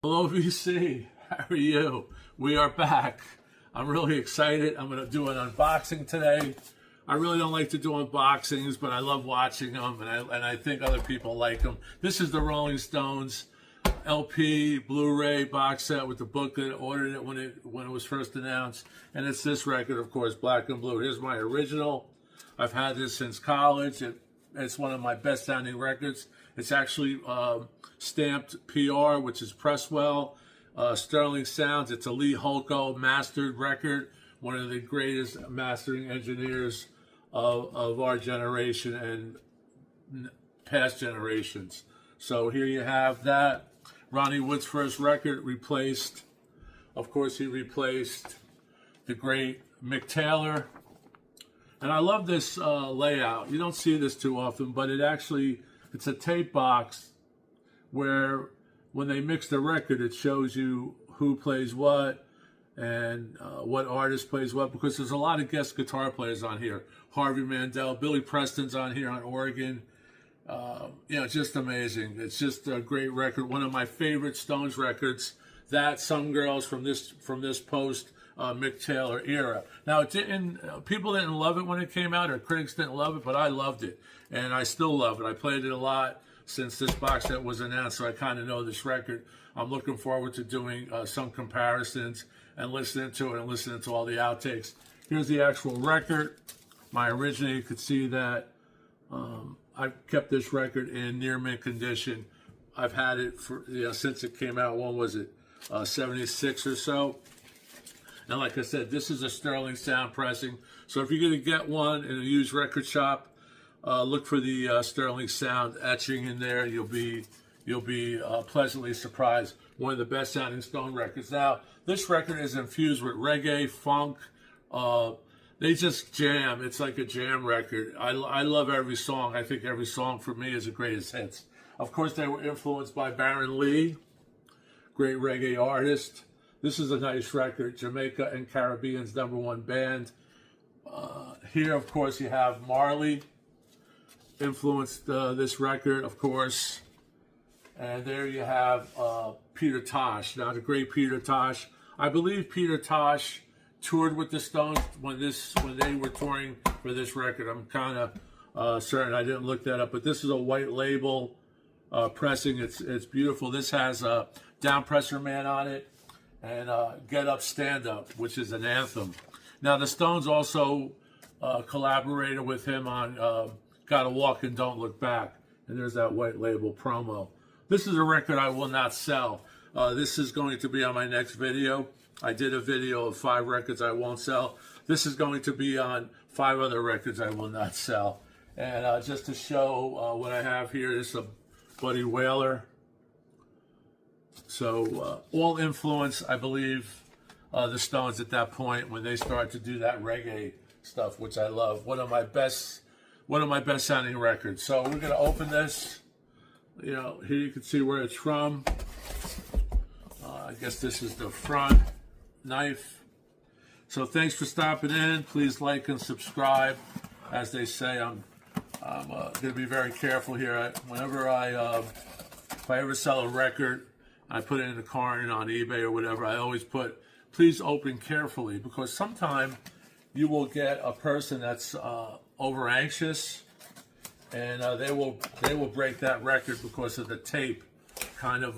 Hello, VC. How are you? We are back. I'm really excited. I'm going to do an unboxing today. I really don't like to do unboxings, but I love watching them, and I think other people like them. This is the Rolling Stones LP Blu-ray box set with the booklet. Ordered it when it was first announced, and it's this record, of course, Black and Blue. Here's my original. I've had this since college. It's one of my best sounding records. It's actually stamped PR, which is Presswell, Sterling Sounds. It's a Lee Holko mastered record, one of the greatest mastering engineers of our generation and past generations. So here you have that. Ronnie Wood's first record replaced, of course, he replaced the great Mick Taylor. And I love this layout. You don't see this too often, but it's a tape box where when they mix the record, it shows you who plays what and what artist plays what, because there's a lot of guest guitar players on here. Harvey Mandel, Billy Preston's on here on organ. Just amazing. It's just a great record. One of my favorite Stones records. That Some Girls from this post Mick Taylor era. Now, people didn't love it when it came out, or critics didn't love it, but I loved it, and I still love it. I played it a lot since this box set was announced, so I kind of know this record. I'm looking forward to doing some comparisons and listening to it and listening to all the outtakes. Here's the actual record. My original, you could see that I've kept this record in near mint condition. I've had it for since it came out. When was it? 76 or so. And like I said, this is a Sterling Sound pressing. So if you're going to get one in a used record shop, look for the Sterling Sound etching in there. You'll be pleasantly surprised. One of the best sounding Stone records. Now, this record is infused with reggae, funk. They just jam. It's like a jam record. I love every song. I think every song for me is the greatest hits. Of course, they were influenced by Baron Lee, great reggae artist. This is a nice record, Jamaica and Caribbean's #1 band. Here, of course, you have Marley, influenced this record, of course. And there you have Peter Tosh. Now, the great Peter Tosh. I believe Peter Tosh toured with the Stones when they were touring for this record. I'm kind of certain. I didn't look that up, but this is a white label pressing. It's beautiful. This has a Down Presser Man on it, and Get Up, Stand Up, which is an anthem. Now, the Stones also collaborated with him on Gotta Walk and Don't Look Back, and there's that white label promo. This is a record I will not sell. This is going to be on my next video. I did a video of 5 records I won't sell. This is going to be on 5 other records I will not sell. And just to show what I have here, this is a Buddy Whaler. So all influence, I believe, the Stones at that point when they started to do that reggae stuff, which I love. One of my best sounding records. So we're gonna open this. Here you can see where it's from. I guess this is the front knife. So thanks for stopping in. Please like and subscribe. As they say, I'm gonna be very careful here. Whenever if I ever sell a record, I put it in the car and on eBay or whatever, I always put, please open carefully, because sometimes you will get a person that's over anxious, and they will break that record because of the tape. Kind of,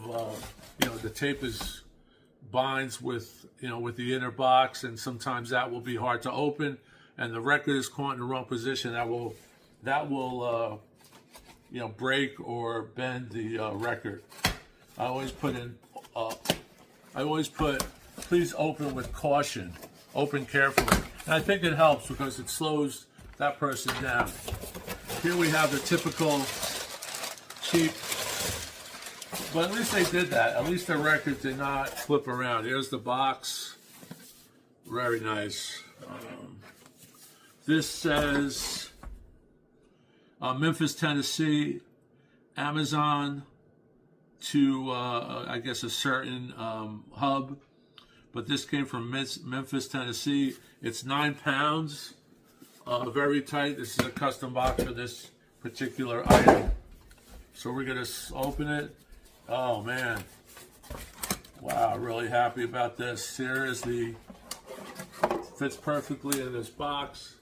the tape binds with the inner box, and sometimes that will be hard to open, and the record is caught in the wrong position. That will break or bend the record. I always put, please open with caution, open carefully. And I think it helps because it slows that person down. Here we have the typical cheap, but at least they did that. At least the record did not flip around. Here's the box. Very nice. This says Memphis, Tennessee, Amazon to, I guess, a certain hub. But this came from Memphis, Tennessee. It's 9 pounds. Very tight. This is a custom box for this particular item. So we're going to open it. Oh, man. Really happy about this. Here is fits perfectly in this box.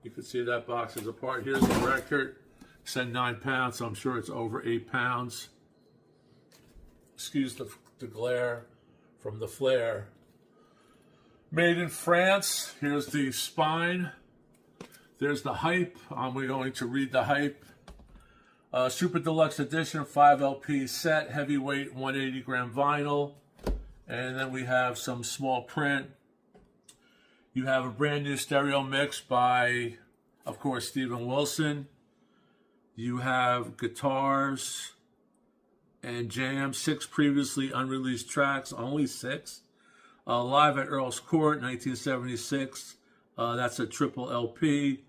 You can see that box is apart. Here's the record. It said 9 pounds, so I'm sure it's over 8 pounds. Excuse the glare from the flare. Made in France. Here's the spine. There's the hype. We're going to read the hype. Super Deluxe Edition, 5 LP set, heavyweight, 180 gram vinyl. And then we have some small print. You have a brand new stereo mix by, of course, Steven Wilson. You have guitars and jams, 6 previously unreleased tracks, only 6. Live at Earl's Court, 1976. That's a triple LP.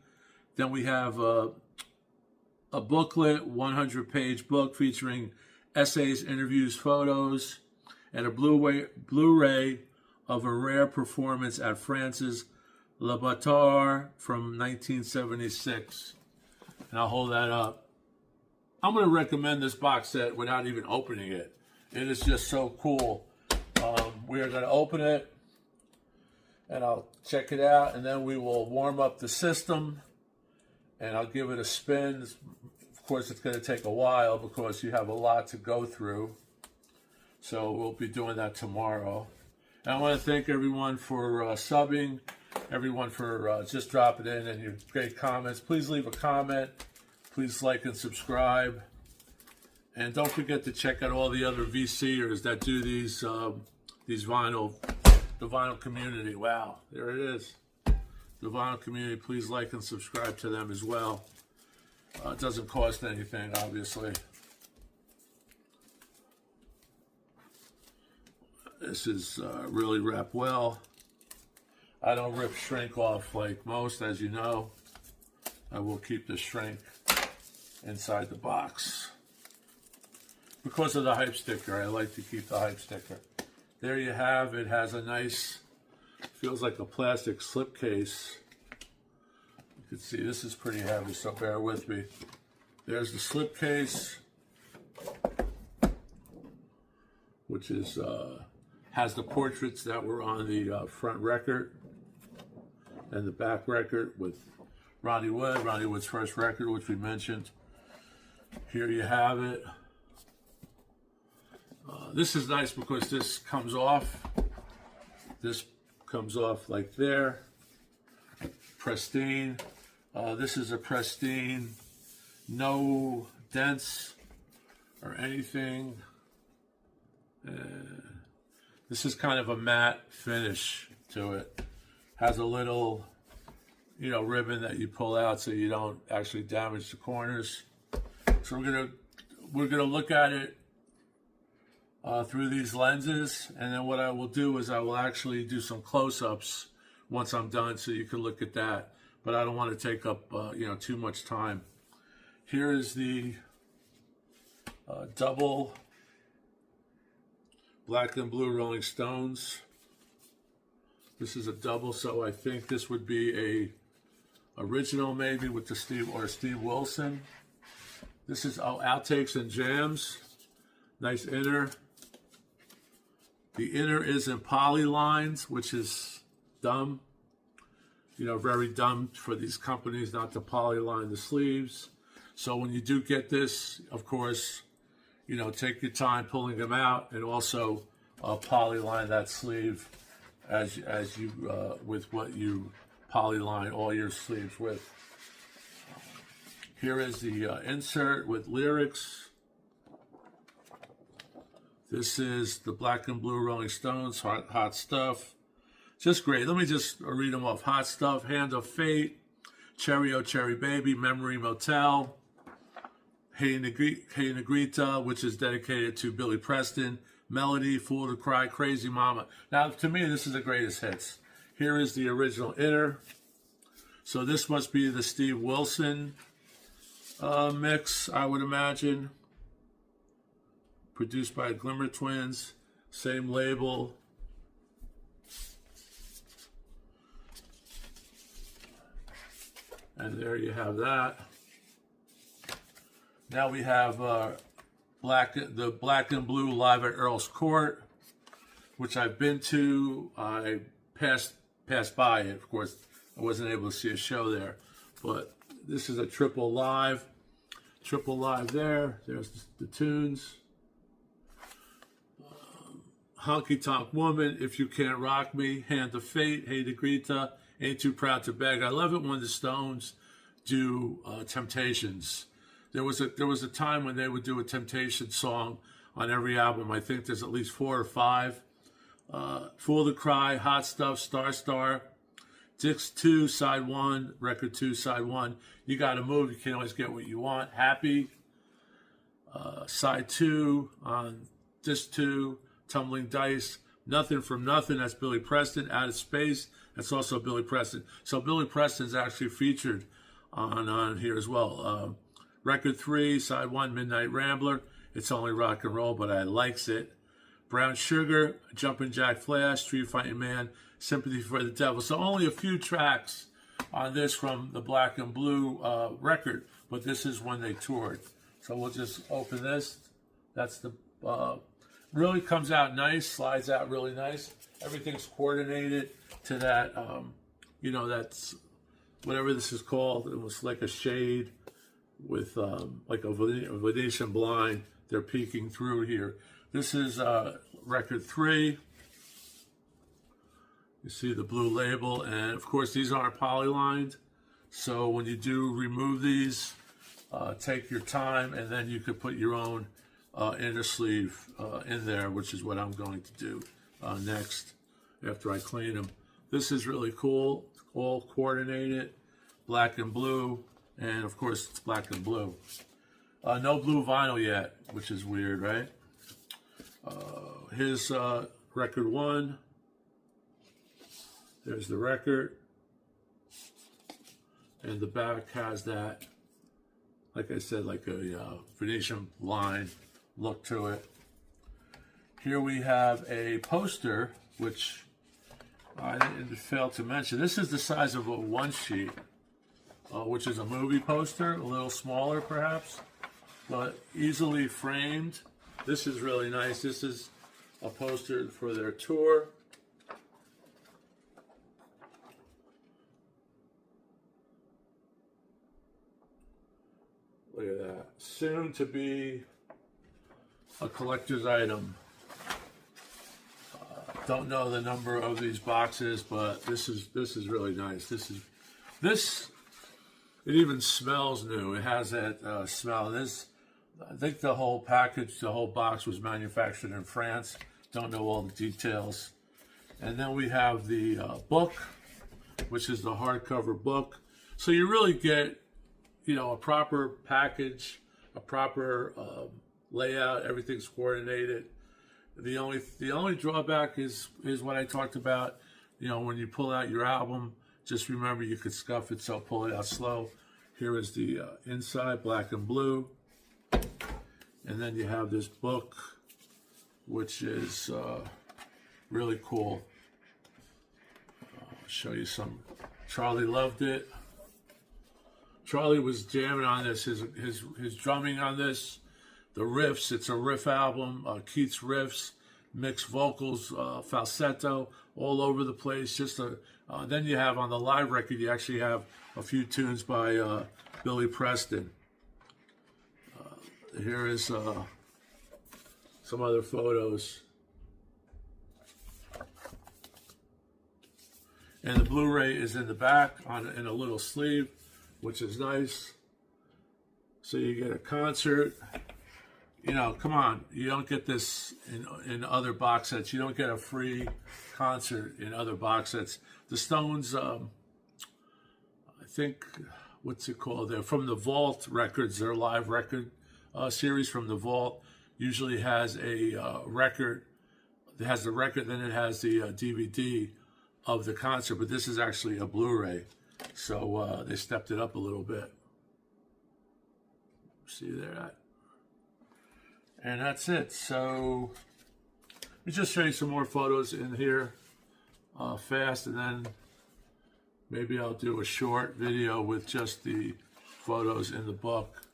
Then we have a booklet, 100-page book featuring essays, interviews, photos, and a Blu-ray of a rare performance at France's Le Batard from 1976. And I'll hold that up. I'm going to recommend this box set without even opening it. It is just so cool. We are going to open it, and I'll check it out, and then we will warm up the system, and I'll give it a spin. Of course, it's going to take a while because you have a lot to go through. So we'll be doing that tomorrow. And I want to thank everyone for subbing, everyone for just dropping in and your great comments. Please leave a comment. Please like and subscribe. And don't forget to check out all the other VCers that do these vinyl, the vinyl community. Wow, there it is. The vinyl community, please like and subscribe to them as well. It doesn't cost anything, obviously. This is really wrapped well. I don't rip shrink off like most, as you know. I will keep the shrink inside the box. Because of the hype sticker, I like to keep the hype sticker. There you have it. Has a nice, feels like a plastic slipcase. You can see this is pretty heavy, so bear with me. There's the slipcase, which is has the portraits that were on the front record and the back record with Ronnie Wood, Ronnie Wood's first record, which we mentioned. Here you have it. This is nice because this comes off. This comes off like there. Pristine. This is a pristine, no dents or anything. This is kind of a matte finish to it. Has a little, ribbon that you pull out so you don't actually damage the corners. So we're gonna look at it through these lenses, and then what I will do is I will actually do some close-ups once I'm done, so you can look at that. But I don't want to take up too much time. Here is the double black and blue Rolling Stones. This is a double, so I think this would be a original maybe with the Steve Wilson. This is outtakes and jams. Nice inner. The inner is in poly lines, which is dumb. Very dumb for these companies not to polyline the sleeves. So when you do get this, of course, take your time pulling them out, and also polyline that sleeve as you with what you polyline all your sleeves with. Here is the insert with lyrics. This is the black and blue Rolling Stones, Hot Stuff. Just great. Let me just read them off. Hot Stuff, Hand of Fate, Cherry Oh Cherry Baby, Memory Motel, Hey Negrita, which is dedicated to Billy Preston, Melody, Fool to Cry, Crazy Mama. Now, to me, this is the greatest hits. Here is the original inner. So this must be the Steve Wilson mix, I would imagine. Produced by Glimmer Twins, same label. And there you have that. Now we have the black and blue Live at Earl's Court. which I've been to. I passed by it. Of course, I wasn't able to see a show there. But this is a triple live there. There's the tunes. Honky Tonk Woman, If You Can't Rock Me, Hand of Fate, Hey to Greta, Ain't Too Proud to Beg. I love it when the Stones do Temptations. There was a time when they would do a Temptation song on every album. I think there's at least 4 or 5. Fool to Cry, Hot Stuff, Star Star, Dix 2, Side 1, Record 2, Side 1. You Gotta Move, You Can't Always Get What You Want. Happy, Side 2 on Disc 2, Tumbling Dice, Nothing from Nothing, that's Billy Preston. Out of Space, that's also Billy Preston. So Billy Preston's actually featured on here as well. Record 3, Side 1, Midnight Rambler, It's Only Rock and Roll, but I likes it. Brown Sugar, Jumpin' Jack Flash, Street Fighting Man, Sympathy for the Devil. So only a few tracks on this from the Black and Blue record, but this is when they toured. So we'll just open this. That's the... really comes out nice, slides out really nice. Everything's coordinated to that, that's whatever this is called. It was like a shade with like a Venetian blind. They're peeking through here. This is record 3. You see the blue label, and of course these aren't polylined. So when you do remove these, take your time, and then you could put your own inner sleeve in there, which is what I'm going to do next after I clean them. This is really cool, all coordinated, black and blue, and of course it's black and blue. No blue vinyl yet, which is weird, right? Here's record 1. There's the record, and the back has that, like I said, like a Venetian line look to it. Here we have a poster, which I didn't fail to mention. This is the size of a 1-sheet, which is a movie poster, a little smaller perhaps, but easily framed. This is really nice. This is a poster for their tour. Look at that. Soon to be a collector's item. Don't know the number of these boxes, but this is really nice. This it even smells new. It has that smell. I think the whole package, the whole box was manufactured in France. Don't know all the details. And then we have the book, which is the hardcover book. So you really get, a proper package, a proper layout. Everything's coordinated. The only drawback is what I talked about. When you pull out your album, just remember you could scuff it, so pull it out slow. Here is the inside, black and blue. And then you have this book, which is really cool. I'll show you some. Charlie loved it. Charlie was jamming on this, his drumming on this, the riffs. It's a riff album, Keith's riffs, mixed vocals, falsetto, all over the place. Then you have on the live record, you actually have a few tunes by Billy Preston. Here is some other photos. And the Blu-ray is in the back in a little sleeve, which is nice. So you get a concert. Come on, you don't get this in other box sets. You don't get a free concert in other box sets. The Stones, I think, what's it called? They're from the Vault Records, their live record series from the Vault. Usually has a record. It has the record, then it has the DVD of the concert. But this is actually a Blu-ray, so they stepped it up a little bit. See there. And that's it. So let me just show you some more photos in here fast, and then maybe I'll do a short video with just the photos in the book.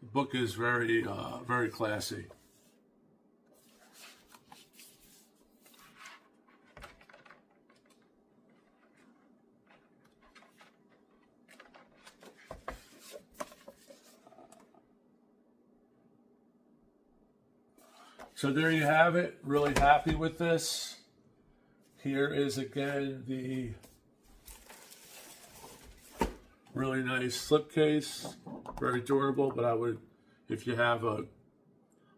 The book is very, very classy. So there you have it. Really happy with this. Here is again the really nice slipcase. Very durable, but I would, if you have a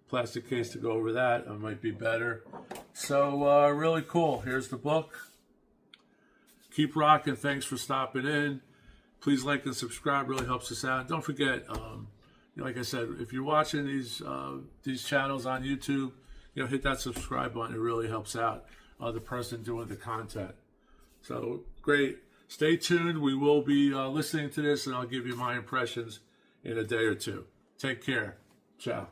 plastic case to go over that, it might be better. So really cool. Here's the book. Keep rocking. Thanks for stopping in. Please like and subscribe. Really helps us out. Don't forget, like I said, if you're watching these channels on YouTube, hit that subscribe button. It really helps out the person doing the content. So great. Stay tuned. We will be listening to this, and I'll give you my impressions in a day or two. Take care. Ciao.